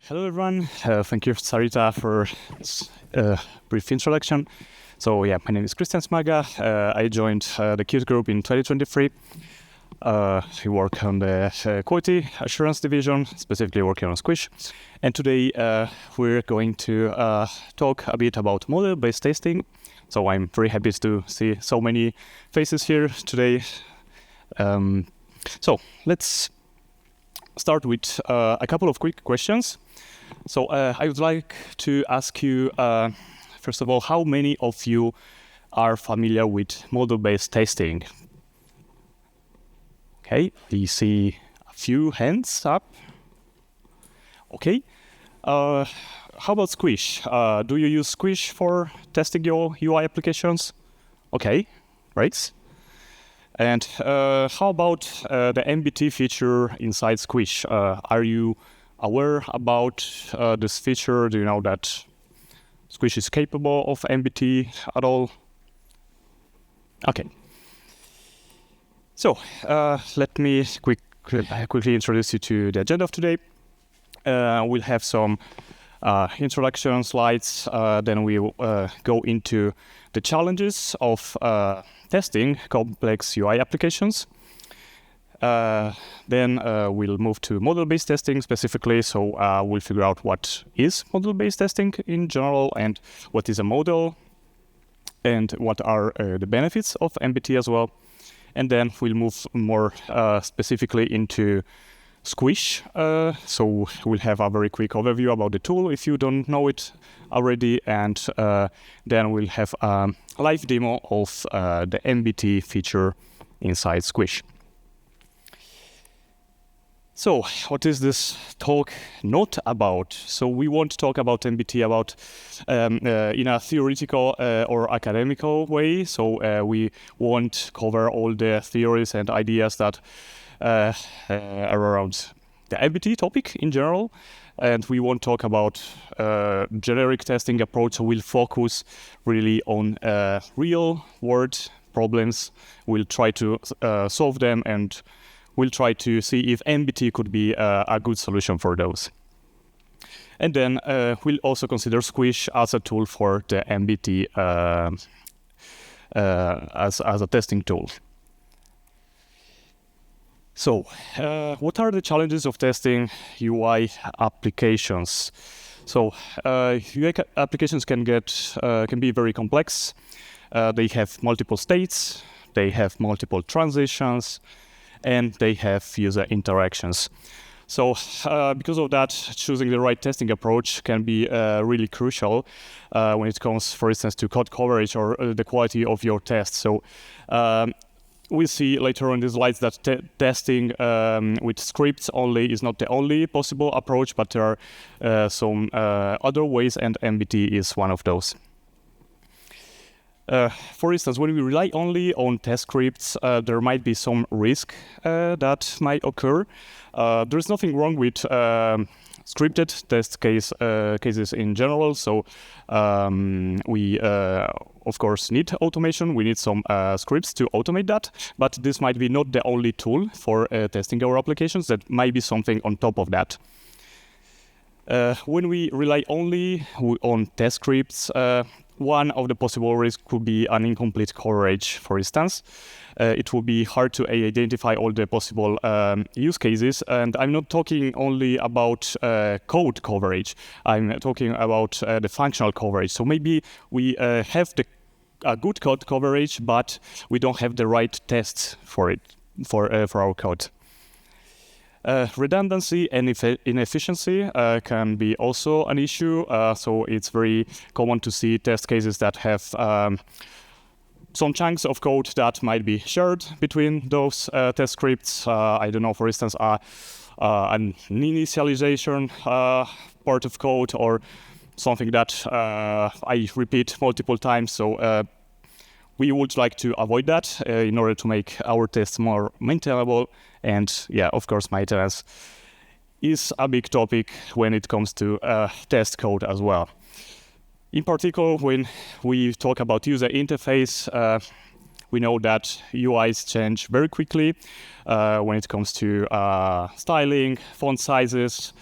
Hello everyone, thank you Sarita for this brief introduction. So yeah, my name is KRYSTIAN SMAGA. I joined the Qt group in 2023. I work on the quality assurance division, specifically working on Squish. And today we're going to talk a bit about model-based testing. So I'm very happy to see so many faces here today. So let's start with a couple of quick questions. So I would like to ask you, first of all, how many of you are familiar with model-based testing? Okay, we see a few hands up. Okay, how about Squish? Do you use Squish for testing your UI applications? Okay, great. And how about the MBT feature inside Squish? Are you aware about this feature? Do you know that Squish is capable of MBT at all? Okay. So let me quickly introduce you to the agenda of today. We'll have some introduction slides, then we'll go into the challenges of testing complex UI applications. Then we'll move to model-based testing specifically, so we'll figure out what is model-based testing in general and what is a model and what are the benefits of MBT as well. And then we'll move more specifically into Squish. So we'll have a very quick overview about the tool if you don't know it already, and then we'll have a live demo of the MBT feature inside Squish. So what is this talk not about? So we won't talk about MBT in a theoretical or academical way. So we won't cover all the theories and ideas that are around the MBT topic in general. And we won't talk about generic testing approach. So we'll focus really on real world problems. We'll try to solve them, and we'll try to see if MBT could be a good solution for those. And then we'll also consider Squish as a tool for the MBT as a testing tool. So what are the challenges of testing UI applications? So UI applications can be very complex. They have multiple states, they have multiple transitions, and they have user interactions. So because of that, choosing the right testing approach can be really crucial when it comes, for instance, to code coverage or the quality of your tests. So we'll see later on in the slides that testing with scripts only is not the only possible approach, but there are some other ways, and MBT is one of those. For instance, when we rely only on test scripts, there might be some risk that might occur. There's nothing wrong with scripted test cases in general. So we, of course, need automation. We need some scripts to automate that. But this might be not the only tool for testing our applications. That might be something on top of that. When we rely only on test scripts, one of the possible risks could be an incomplete coverage, for instance. It will be hard to identify all the possible use cases. And I'm not talking only about code coverage. I'm talking about the functional coverage. So maybe we have a good code coverage, but we don't have the right tests for it, for our code. Redundancy and inefficiency can be also an issue. So it's very common to see test cases that have some chunks of code that might be shared between those test scripts. I don't know, for instance, an initialization part of code or something that I repeat multiple times. So we would like to avoid that in order to make our tests more maintainable. And yeah, of course, maintenance is a big topic when it comes to test code as well. In particular, when we talk about user interface, we know that UIs change very quickly when it comes to styling, font sizes,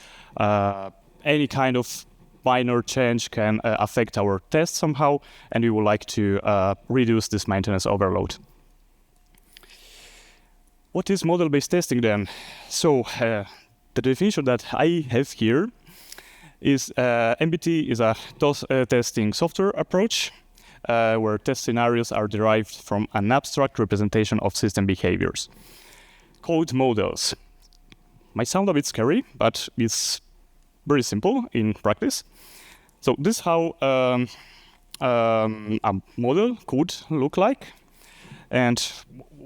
any kind of minor change can affect our test somehow, and we would like to reduce this maintenance overload. What is model-based testing then? So the definition that I have here is MBT is a testing software approach where test scenarios are derived from an abstract representation of system behaviors. Code models might sound a bit scary, but it's very simple in practice. So this is how a model could look like. And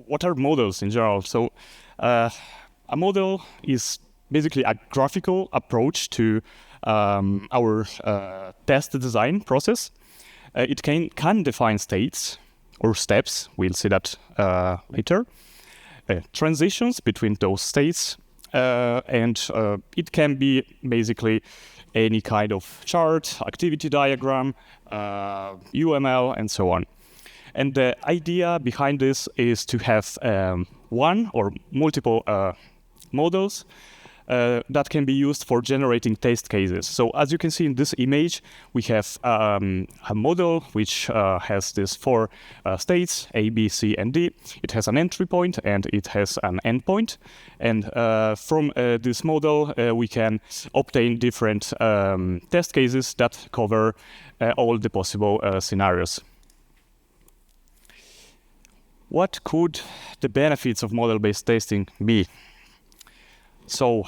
what are models in general? So a model is basically a graphical approach to our test design process. It can define states or steps. We'll see that later. Transitions between those states. And it can be basically any kind of chart, activity diagram, UML, and so on. And the idea behind this is to have one or multiple models that can be used for generating test cases. So as you can see in this image, we have a model which has these 4 states, A, B, C, and D. It has an entry point and it has an endpoint. And from this model, we can obtain different test cases that cover all the possible scenarios. What could the benefits of model-based testing be? So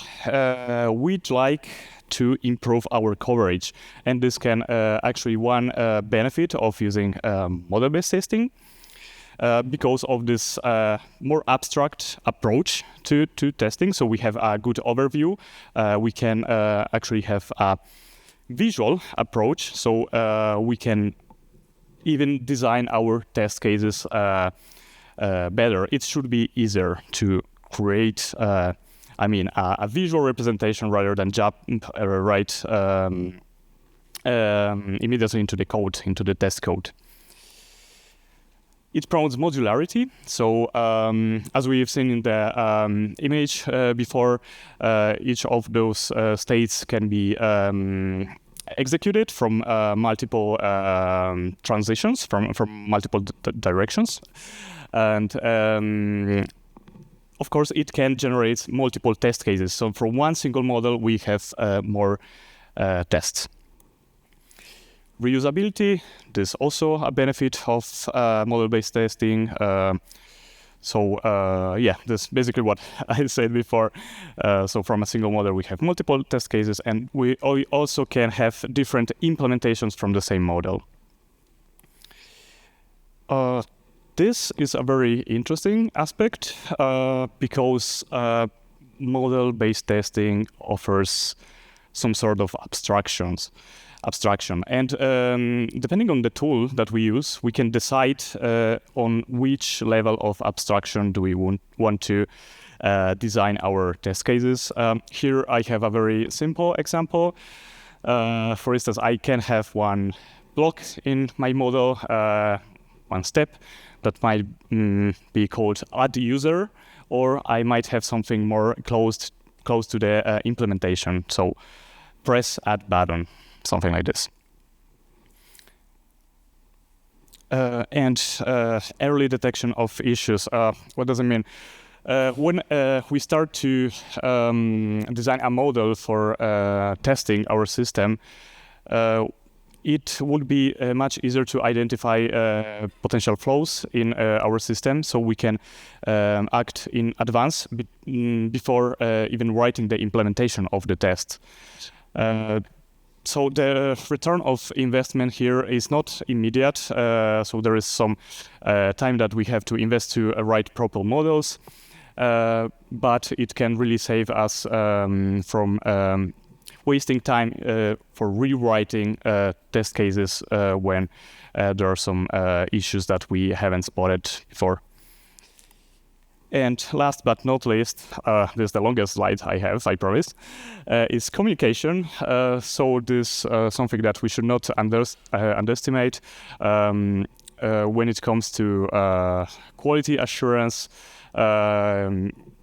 we'd like to improve our coverage, and this can actually one benefit of using model-based testing because of this more abstract approach to testing. So we have a good overview. We can actually have a visual approach, so we can even design our test cases better. It should be easier to create a visual representation rather than jump right immediately into the code, into the test code. It promotes modularity. So as we have seen in the image before, each of those states can be executed from multiple transitions, from multiple directions. And of course, it can generate multiple test cases. So from one single model, we have more tests. Reusability, this is also a benefit of model-based testing. This is basically what I said before. So from a single model, we have multiple test cases, and we also can have different implementations from the same model. This is a very interesting aspect because model-based testing offers some sort of abstraction. And depending on the tool that we use, we can decide on which level of abstraction do we want to design our test cases. Here I have a very simple example. For instance, I can have one block in my model, one step that might be called add user, or I might have something more close to the implementation. So press add button, something like this. And early detection of issues. What does it mean? When we start to design a model for testing our system, it would be much easier to identify potential flaws in our system, so we can act in advance before even writing the implementation of the test. So the return of investment here is not immediate, so there is some time that we have to invest to write proper models, but it can really save us from wasting time for rewriting test cases when there are some issues that we haven't spotted before. And last but not least, this is the longest slide I have, I promise, is communication. So this is something that we should not underestimate when it comes to quality assurance.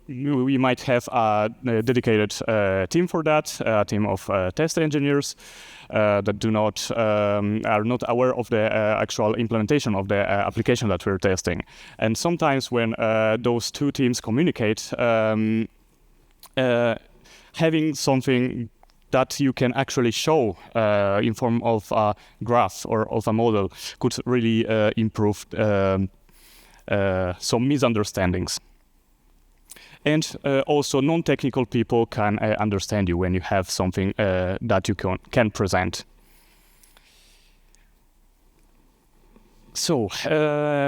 we might have a dedicated team for that, a team of test engineers that are not aware of the actual implementation of the application that we're testing. And sometimes when those two teams communicate, having something that you can actually show in form of a graph or of a model could really improve some misunderstandings. And also non-technical people can understand you when you have something that you can present. So,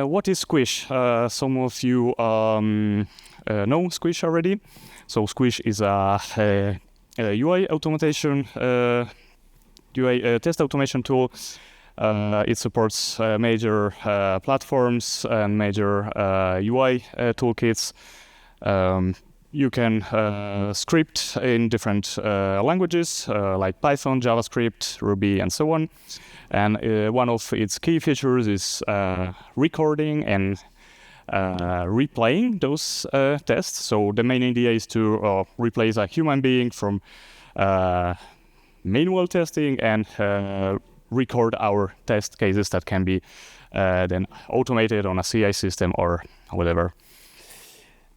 what is Squish? Some of you know Squish already. So Squish is a UI automation, UI test automation tool. It supports major platforms and major UI toolkits. You can script in different languages like Python, JavaScript, Ruby, and so on. And one of its key features is recording and replaying those tests. So the main idea is to replace a human being from manual testing and record our test cases that can be then automated on a CI system or whatever.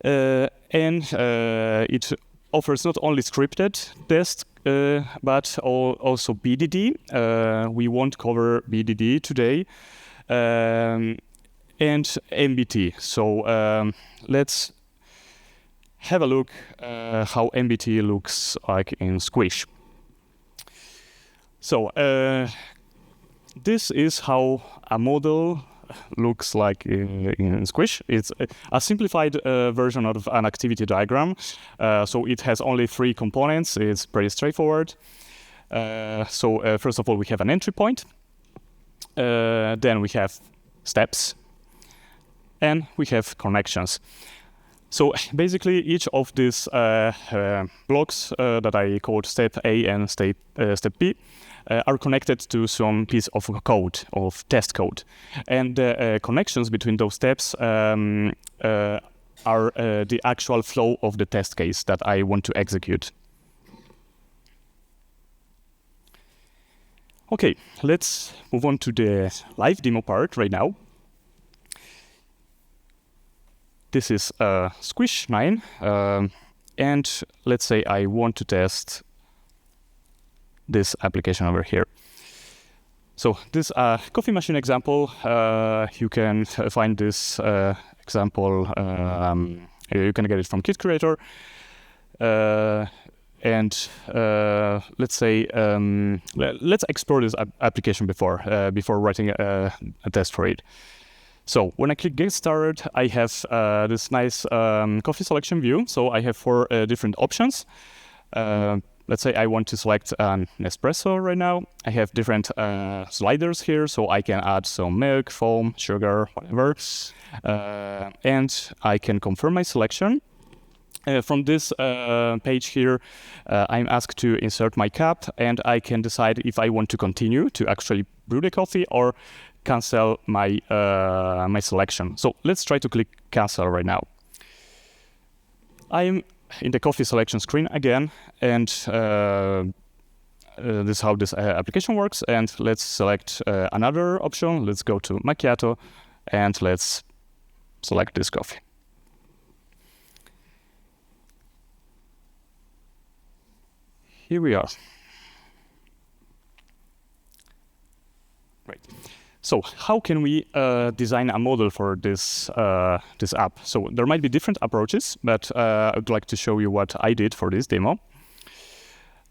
And it offers not only scripted tests, but also BDD. We won't cover BDD today. And MBT. So let's have a look how MBT looks like in Squish. So this is how a model looks like in Squish. It's a simplified version of an activity diagram. So it has only 3 components. It's pretty straightforward. So first of all, we have an entry point. Then we have steps. And we have connections. So basically, each of these blocks that I called step A and step B are connected to some piece of code, of test code. And the connections between those steps are the actual flow of the test case that I want to execute. Okay, let's move on to the live demo part right now. This is Squish 9, and let's say I want to test this application over here. So this coffee machine example, you can find this example, you can get it from Kit Creator. And let's say, let's explore this application before writing a test for it. So when I click Get Started, I have this nice coffee selection view. So I have 4 different options. Let's say I want to select an espresso right now. I have different sliders here, so I can add some milk, foam, sugar, whatever. And I can confirm my selection. From this page here, I'm asked to insert my cup, and I can decide if I want to continue to actually brew the coffee or cancel my my selection. So let's try to click cancel right now. I'm in the coffee selection screen again, and this is how this application works. And let's select another option. Let's go to macchiato, and let's select this coffee. Here we are. Right. So how can we design a model for this this app? So there might be different approaches, but I would like to show you what I did for this demo.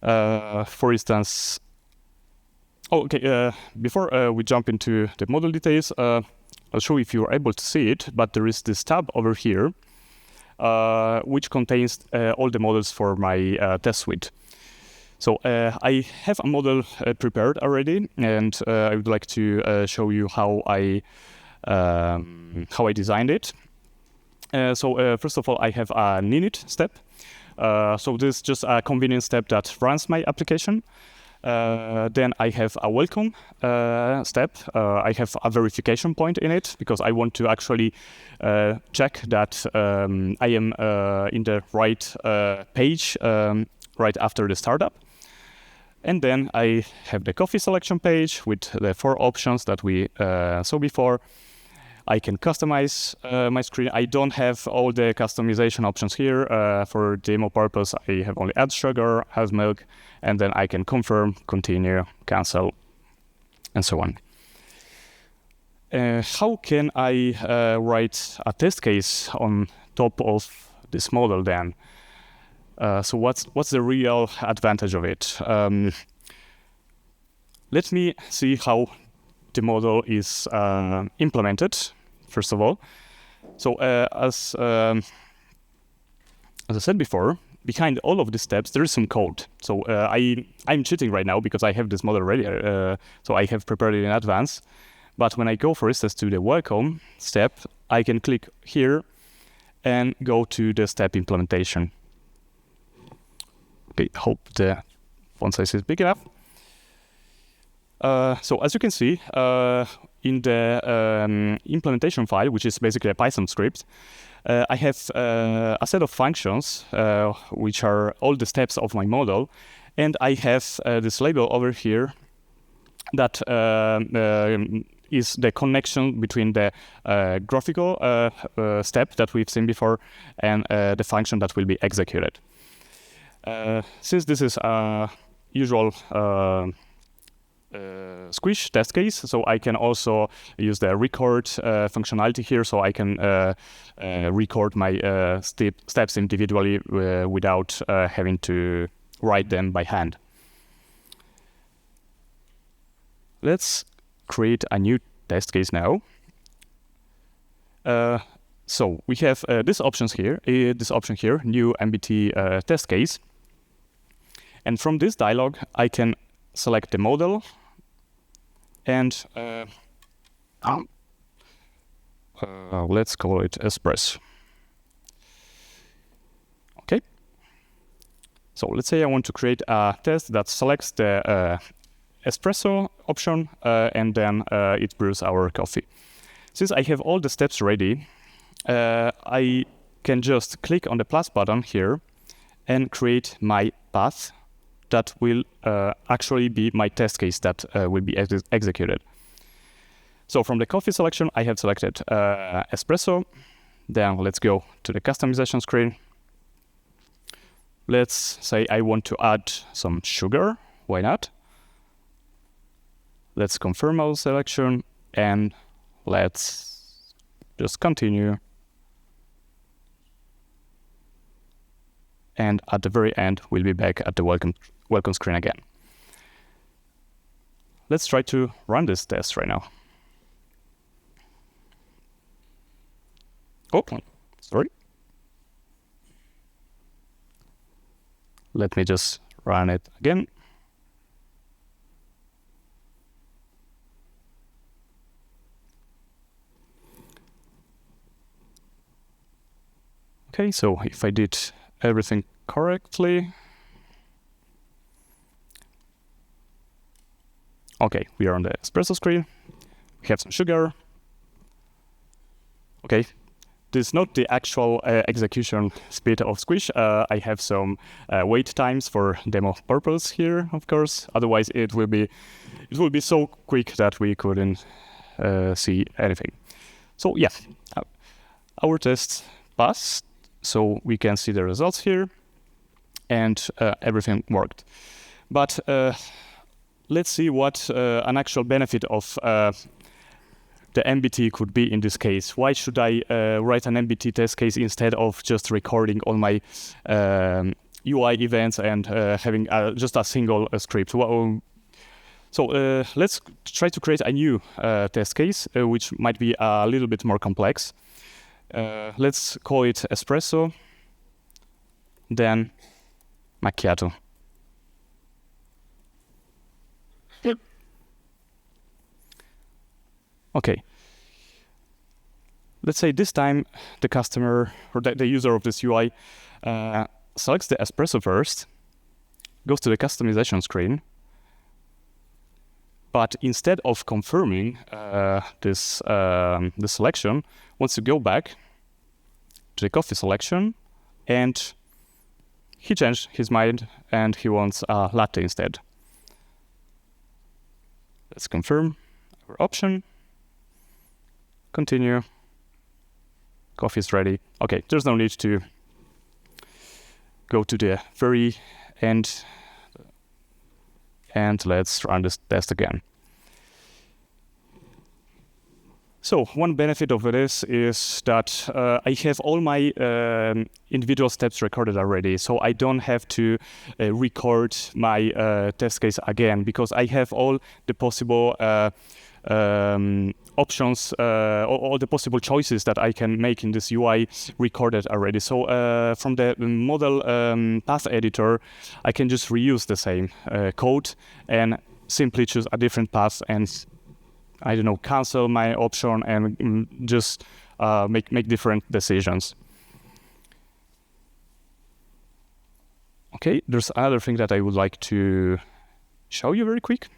For instance, before we jump into the model details, I'll show you if you're able to see it, but there is this tab over here, which contains all the models for my test suite. So I have a model prepared already, and I would like to show you how I designed it. So first of all, I have an init step. So this is just a convenient step that runs my application. Then I have a welcome step. I have a verification point in it because I want to actually check that I am in the right page right after the startup. And then I have the coffee selection page with the 4 options that we saw before. I can customize my screen. I don't have all the customization options here. For demo purpose, I have only add sugar, add milk, and then I can confirm, continue, cancel, and so on. How can I write a test case on top of this model then? So what's the real advantage of it? Let me see how the model is implemented, first of all. So as I said before, behind all of these steps, there is some code. So I'm cheating right now because I have this model ready, so I have prepared it in advance. But when I go, for instance, to the welcome step, I can click here and go to the step implementation. Okay, hope the font size is big enough. So as you can see, in the implementation file, which is basically a Python script, I have a set of functions, which are all the steps of my model, and I have this label over here that is the connection between the graphical step that we've seen before and the function that will be executed. Since this is a usual Squish test case, so I can also use the record functionality here, so I can record my steps individually without having to write them by hand. Let's create a new test case now. So we have this option here, new MBT test case, and from this dialog I can select the model and let's call it espresso. Okay. So let's say I want to create a test that selects the espresso option and then it brews our coffee. Since I have all the steps ready, I can just click on the plus button here and create my path that will actually be my test case that will be executed. So from the coffee selection, I have selected espresso. Then let's go to the customization screen. Let's say I want to add some sugar. Why not? Let's confirm our selection and let's just continue. And at the very end, we'll be back at the welcome screen again. Let's try to run this test right now. Oh, sorry. Let me just run it again. Okay, so if I did everything correctly. Okay, we are on the espresso screen. We have some sugar. Okay, this is not the actual execution speed of Squish. I have some wait times for demo purpose here, of course. Otherwise, it will be so quick that we couldn't see anything. So yeah, our test passed. So we can see the results here, and everything worked. But let's see what an actual benefit of the MBT could be in this case. Why should I write an MBT test case instead of just recording all my UI events and having just a single script? Well, so let's try to create a new test case, which might be a little bit more complex. Let's call it espresso, then macchiato. Okay. Let's say this time the customer or the user of this UI selects the espresso first, goes to the customization screen, But instead of confirming this selection, wants to go back to the coffee selection, and he changed his mind and he wants a latte instead. Let's confirm our option. Continue. Coffee is ready. Okay, there's no need to go to the very end. And let's run this test again. So one benefit of this is that I have all my individual steps recorded already, so I don't have to record my test case again, because I have all the possible options, all the possible choices that I can make in this UI recorded already. So from the model path editor, I can just reuse the same code and simply choose a different path and, I don't know, cancel my option and just make different decisions. Okay, there's another thing that I would like to show you very quick,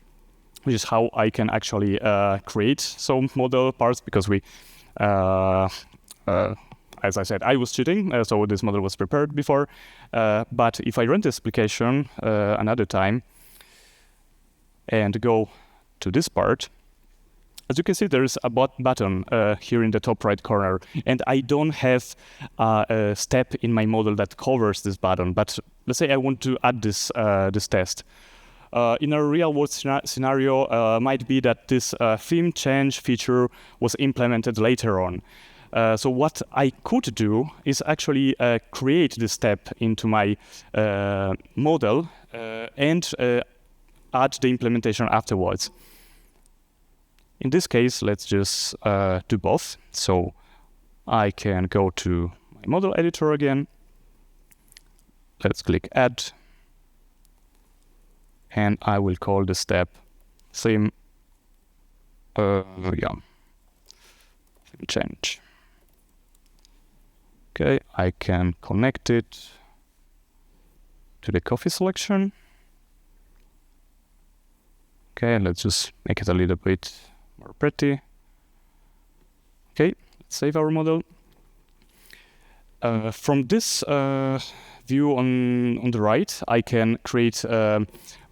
which is how I can actually create some model parts, because we, as I said, I was cheating, so this model was prepared before. But if I run this application another time and go to this part, as you can see, there is a button here in the top right corner, and I don't have a step in my model that covers this button. But let's say I want to add this this test. In a real-world scenario, might be that this theme change feature was implemented later on. So what I could do is actually create this step into my model and add the implementation afterwards. In this case, let's just do both. So I can go to my model editor again. Let's click Add. And I will call the step theme, theme change. Okay, I can connect it to the coffee selection. Okay, let's just make it a little bit more pretty. Okay, let's save our model. From this view on the right, I can create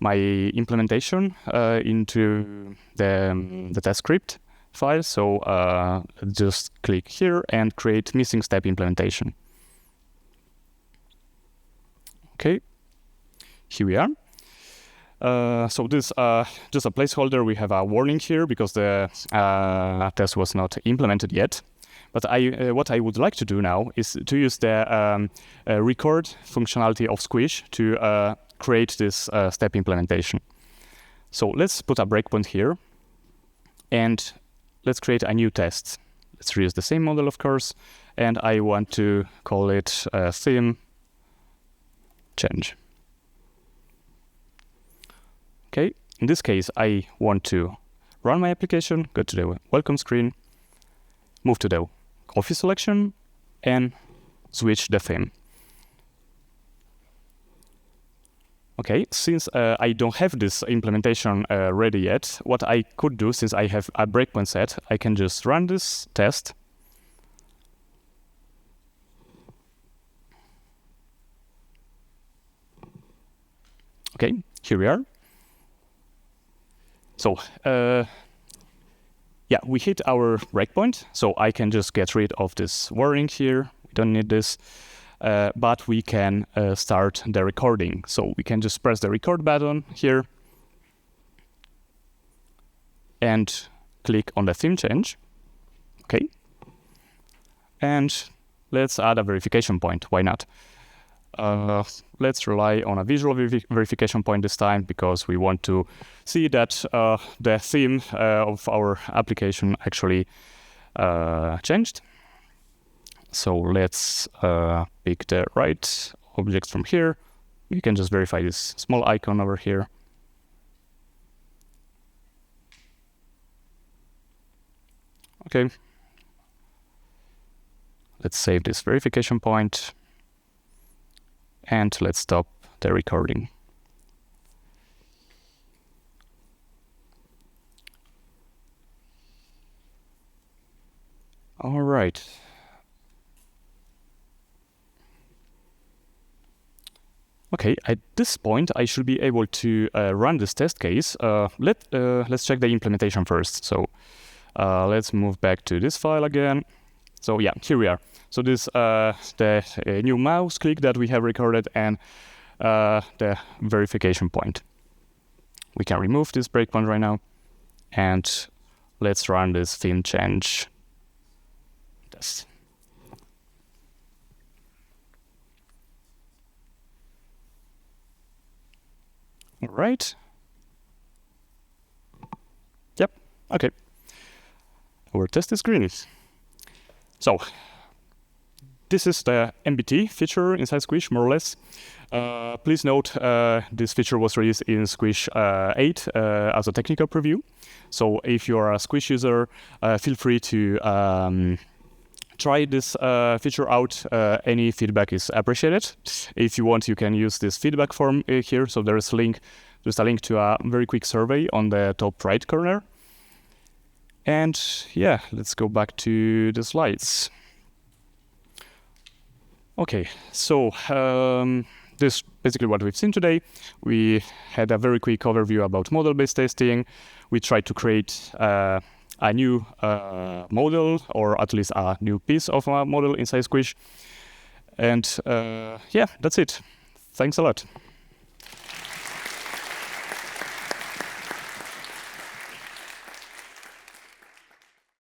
my implementation into the test script file. So just click here and create missing step implementation. Okay, here we are. So this just a placeholder. We have a warning here because the test was not implemented yet. But what I would like to do now is to use the record functionality of Squish to create this step implementation. So let's put a breakpoint here, and let's create a new test. Let's reuse the same model, of course, and I want to call it theme change. Okay, in this case, I want to run my application, go to the welcome screen, move to the coffee selection, and switch the theme. Okay, since I don't have this implementation ready yet, what I could do, since I have a breakpoint set, I can just run this test. Okay, here we are. So, yeah, we hit our breakpoint, so I can just get rid of this warning here. We don't need this, but we can start the recording. So we can just press the record button here and click on the theme change. Okay. And let's add a verification point. Why not? Let's rely on a visual verification point this time, because we want to see that the theme of our application actually changed. So let's pick the right object from here. You can just verify this small icon over here. Okay. Let's save this verification point. And let's stop the recording. right. Okay, at this point, I should be able to run this test case. Let's check the implementation first. So let's move back to this file again. So yeah, here we are. So this the new mouse click that we have recorded and the verification point. We can remove this breakpoint right now, and let's run this theme change test. All right. Yep. Okay. Our test is green. So this is the MBT feature inside Squish, more or less. Please note this feature was released in Squish 8 as a technical preview. So if you're a Squish user, feel free to try this feature out. Any feedback is appreciated. If you want, you can use this feedback form here. So there is a link to a very quick survey on the top right corner. And yeah, let's go back to the slides. Okay, so this is basically what we've seen today. We had a very quick overview about model-based testing. We tried to create a new model, or at least a new piece of a model inside Squish. And yeah, that's it. Thanks a lot.